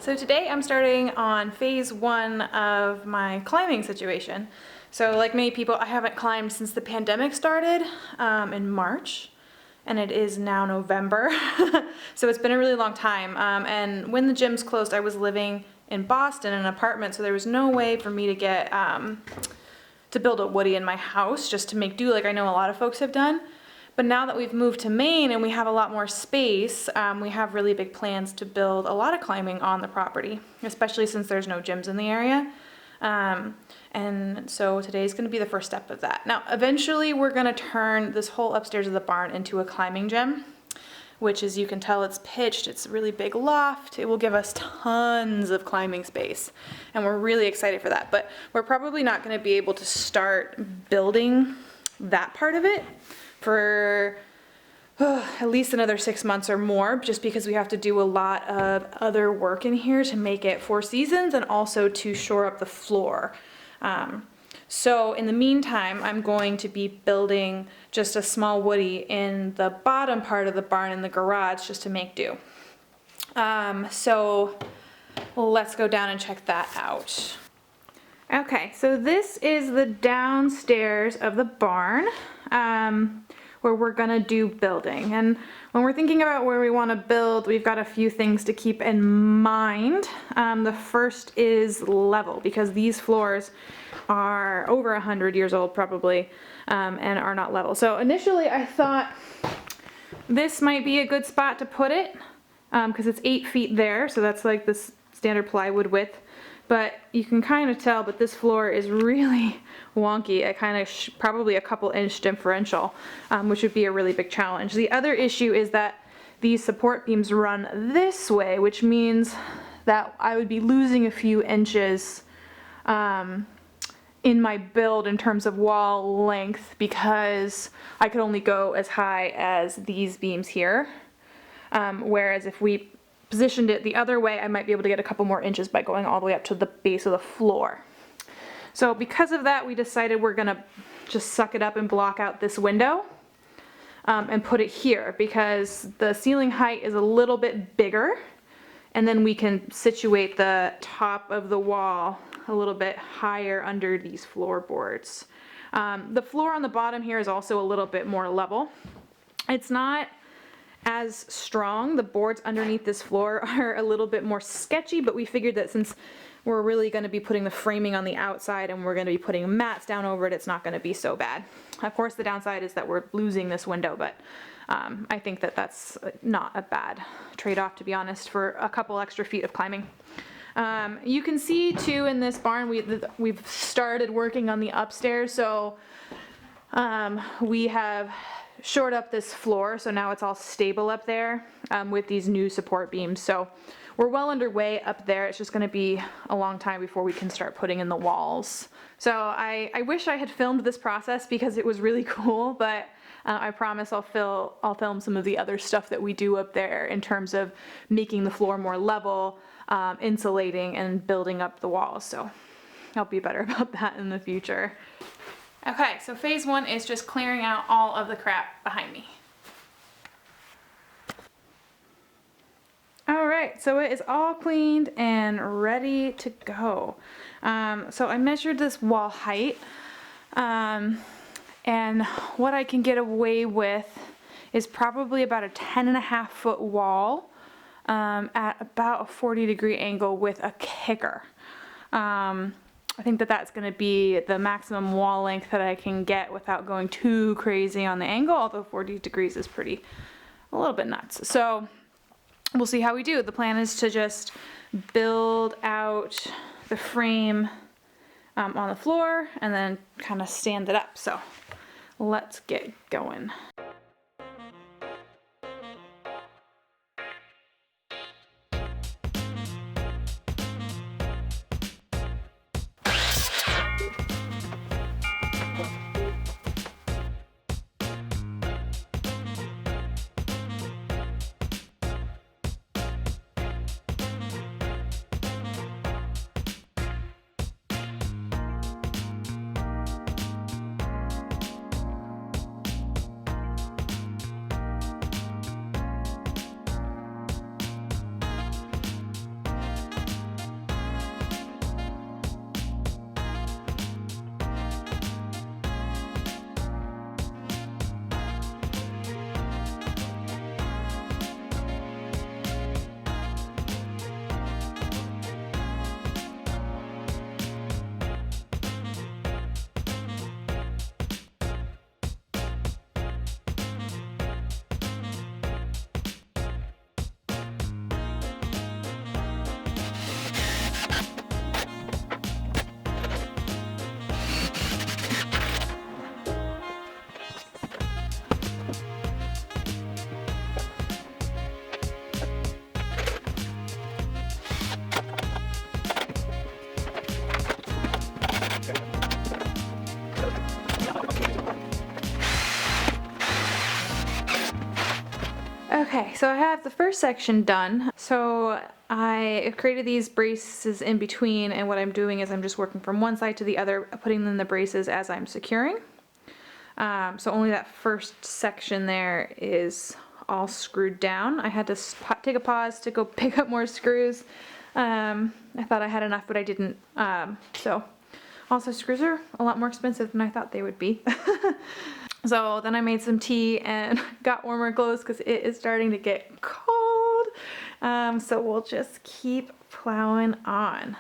So today I'm starting on phase 1 of my climbing situation. So like many people, I haven't climbed since the pandemic started in March, and it is now November. So it's been a really long time. And when the gyms closed, I was living in Boston in an apartment, so there was no way for me to get to build a woodie in my house just to make do like I know a lot of folks have done. But now that we've moved to Maine and we have a lot more space, we have really big plans to build a lot of climbing on the property, especially since there's no gyms in the area. And so today's going to be the first step of that. Now, eventually we're going to turn this whole upstairs of the barn into a climbing gym, which, as you can tell, it's pitched. It's a really big loft. It will give us tons of climbing space, and we're really excited for that. But we're probably not going to be able to start building that part of it for at least another 6 months or more, just because we have to do a lot of other work in here to make it 4 seasons and also to shore up the floor. So in the meantime, I'm going to be building just a small woodie in the bottom part of the barn in the garage just to make do. So let's go down and check that out. Okay, so this is the downstairs of the barn where we're gonna do building. And when we're thinking about where we wanna build, we've got a few things to keep in mind. The first is level, because these floors are over 100 years old probably, and are not level. So initially I thought this might be a good spot to put it, because it's 8 feet there, so that's like this standard plywood width. But you can kind of tell, but this floor is really wonky, a kind of probably a couple inch differential, which would be a really big challenge. The other issue is that these support beams run this way, which means that I would be losing a few inches in my build in terms of wall length, because I could only go as high as these beams here. Whereas if we positioned it the other way, I might be able to get a couple more inches by going all the way up to the base of the floor. So because of that, we decided we're gonna just suck it up and block out this window and put it here, because the ceiling height is a little bit bigger, and then we can situate the top of the wall a little bit higher under these floorboards. The floor on the bottom here is also a little bit more level. It's not as strong. The boards underneath this floor are a little bit more sketchy, but we figured that since we're really going to be putting the framing on the outside and we're going to be putting mats down over it, it's not going to be so bad. Of course, the downside is that we're losing this window, but I think that that's not a bad trade-off, to be honest, for a couple extra feet of climbing. You can see too in this barn we've started working on the upstairs, so we have shored up this floor, so now it's all stable up there with these new support beams. So we're well underway up there. It's just going to be a long time before we can start putting in the walls. So I wish I had filmed this process because it was really cool, but I promise I'll film some of the other stuff that we do up there in terms of making the floor more level, insulating, and building up the walls. So I'll be better about that in the future. Okay, so phase 1 is just clearing out all of the crap behind me. All right, so it is all cleaned and ready to go. So I measured this wall height, and what I can get away with is probably about a 10.5 foot wall at about a 40-degree angle with a kicker. I think that that's going to be the maximum wall length that I can get without going too crazy on the angle, although 40 degrees is a little bit nuts. So we'll see how we do. The plan is to just build out the frame on the floor and then kind of stand it up. So let's get going. so I have the first section done. So I created these braces in between, and what I'm doing is I'm just working from one side to the other, putting in the braces as I'm securing. So only that first section there is all screwed down. I had to take a pause to go pick up more screws. I thought I had enough, but I didn't. So also screws are a lot more expensive than I thought they would be. So then I made some tea and got warmer clothes because it is starting to get cold. So we'll just keep plowing on.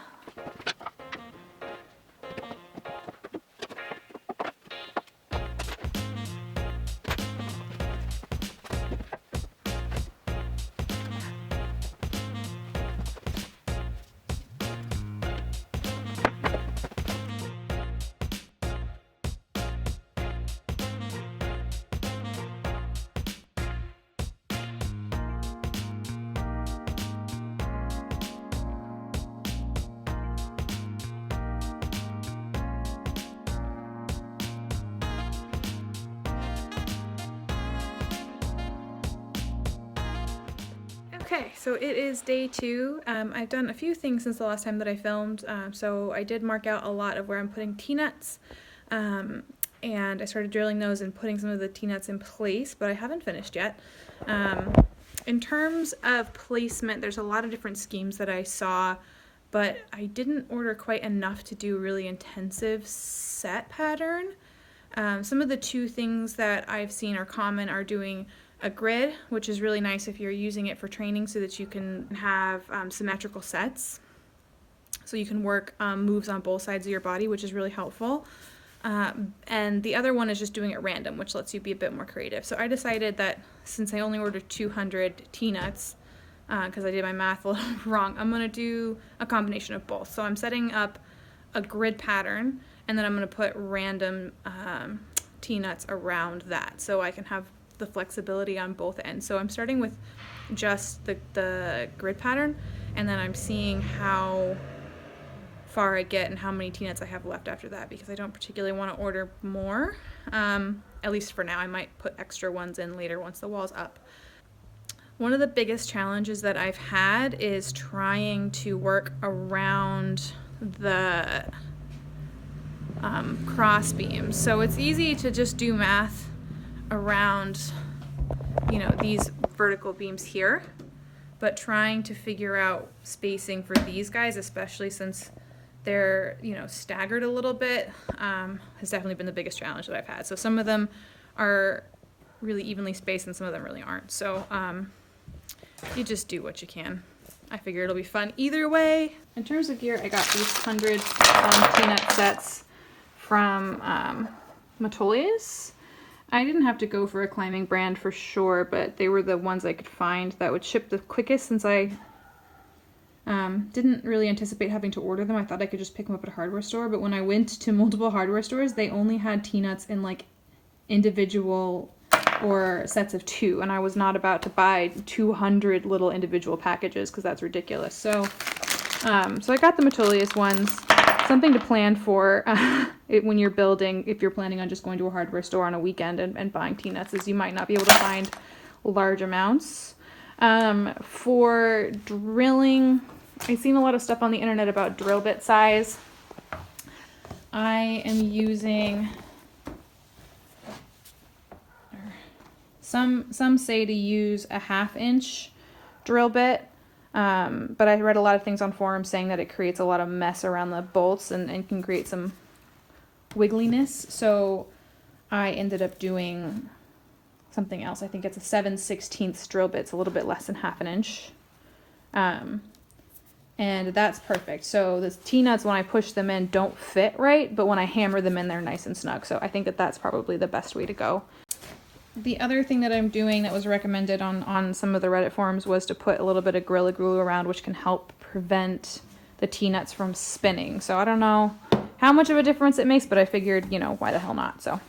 Okay, so it is day 2. I've done a few things since the last time that I filmed. So I did mark out a lot of where I'm putting T-nuts, and I started drilling those and putting some of the T-nuts in place, but I haven't finished yet. In terms of placement, there's a lot of different schemes that I saw, but I didn't order quite enough to do a really intensive set pattern. Some of the 2 things that I've seen are common are doing a grid, which is really nice if you're using it for training so that you can have symmetrical sets. So you can work moves on both sides of your body, which is really helpful. And the other one is just doing it random, which lets you be a bit more creative. So I decided that since I only ordered 200 T-nuts, because I did my math a little wrong, I'm going to do a combination of both. So I'm setting up a grid pattern, and then I'm going to put random T-nuts around that so I can have the flexibility on both ends. So I'm starting with just the grid pattern, and then I'm seeing how far I get and how many T-nuts I have left after that, because I don't particularly want to order more, at least for now. I might put extra ones in later once the wall's up. One of the biggest challenges that I've had is trying to work around the cross beams. So it's easy to just do math around, you know, these vertical beams here, but trying to figure out spacing for these guys, especially since they're, you know, staggered a little bit, has definitely been the biggest challenge that I've had. So some of them are really evenly spaced and some of them really aren't. So you just do what you can. I figure it'll be fun either way. In terms of gear, I got these 100 T-nut sets from Matolius. I didn't have to go for a climbing brand for sure, but they were the ones I could find that would ship the quickest, since I didn't really anticipate having to order them. I thought I could just pick them up at a hardware store, but when I went to multiple hardware stores, they only had T-nuts in like individual or sets of 2, and I was not about to buy 200 little individual packages because that's ridiculous. So I got the Matolius ones. Something to plan for when you're building, if you're planning on just going to a hardware store on a weekend and buying T-nuts, is you might not be able to find large amounts. For drilling, I've seen a lot of stuff on the internet about drill bit size. I am using, some say to use a 1/2 inch drill bit. But I read a lot of things on forums saying that it creates a lot of mess around the bolts and can create some wiggliness. So I ended up doing something else. I think it's a 7/16 drill bit. It's a little bit less than 1/2 inch. And that's perfect. So the T-nuts, when I push them in, don't fit right, but when I hammer them in, they're nice and snug. So I think that that's probably the best way to go. The other thing that I'm doing that was recommended on some of the Reddit forums was to put a little bit of Gorilla Glue around, which can help prevent the T-nuts from spinning. So I don't know how much of a difference it makes, but I figured, you know, why the hell not? So.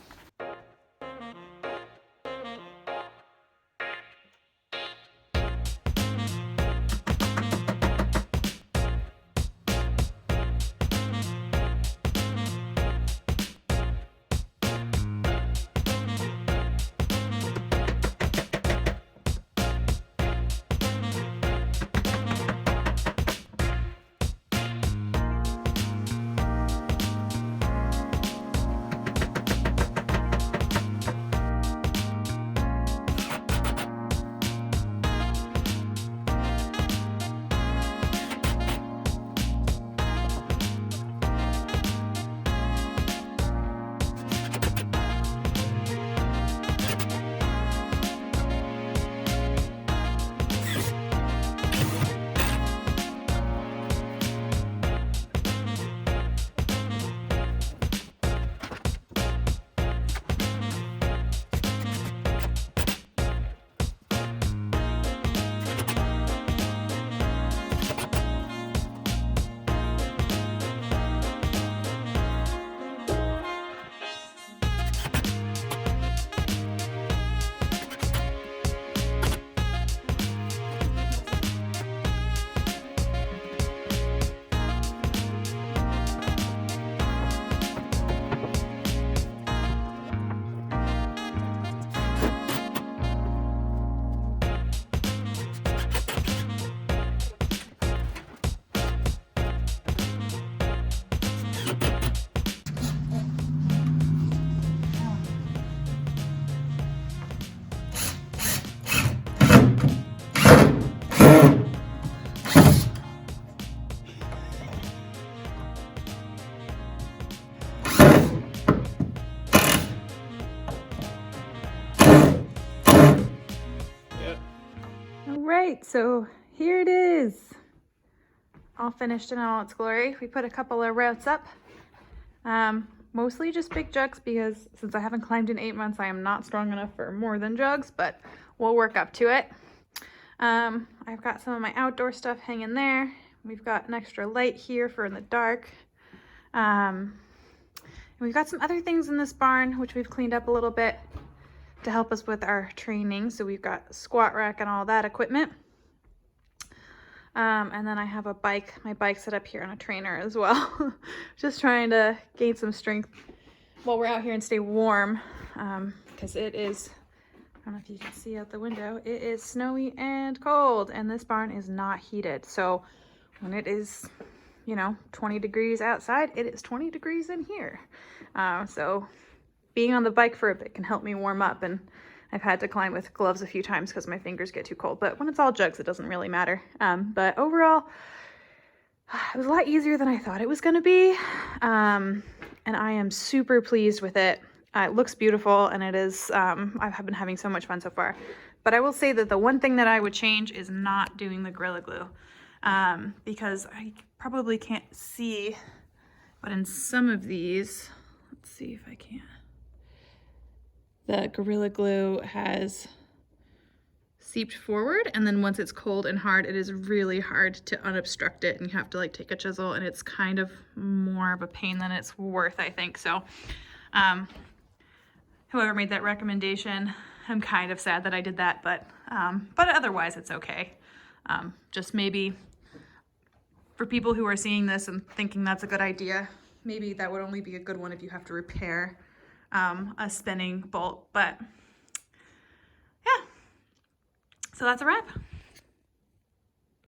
so here it is, all finished in all its glory. We put a couple of routes up, mostly just big jugs because since I haven't climbed in 8 months, I am not strong enough for more than jugs, but we'll work up to it. I've got some of my outdoor stuff hanging there. We've got an extra light here for in the dark. And we've got some other things in this barn, which we've cleaned up a little bit to help us with our training. So we've got squat rack and all that equipment. And then I have a bike, my bike set up here on a trainer as well. Just trying to gain some strength while we're out here and stay warm. Because it is, I don't know if you can see out the window, it is snowy and cold and this barn is not heated. So when it is, you know, 20 degrees outside, it is 20 degrees in here. So being on the bike for a bit can help me warm up, and I've had to climb with gloves a few times because my fingers get too cold, but when it's all jugs, it doesn't really matter. But overall, it was a lot easier than I thought it was going to be. And I am super pleased with it. It looks beautiful, and it is, I've been having so much fun so far. But I will say that the one thing that I would change is not doing the Gorilla Glue. Because I probably can't see, but in some of these, let's see if I can. The Gorilla Glue has seeped forward, and then once it's cold and hard, it is really hard to unobstruct it, and you have to like take a chisel, and it's kind of more of a pain than it's worth, I think. So whoever made that recommendation, I'm kind of sad that I did that, but otherwise it's okay. Just maybe for people who are seeing this and thinking that's a good idea, maybe that would only be a good one if you have to repair a spinning bolt. But yeah, so that's a wrap.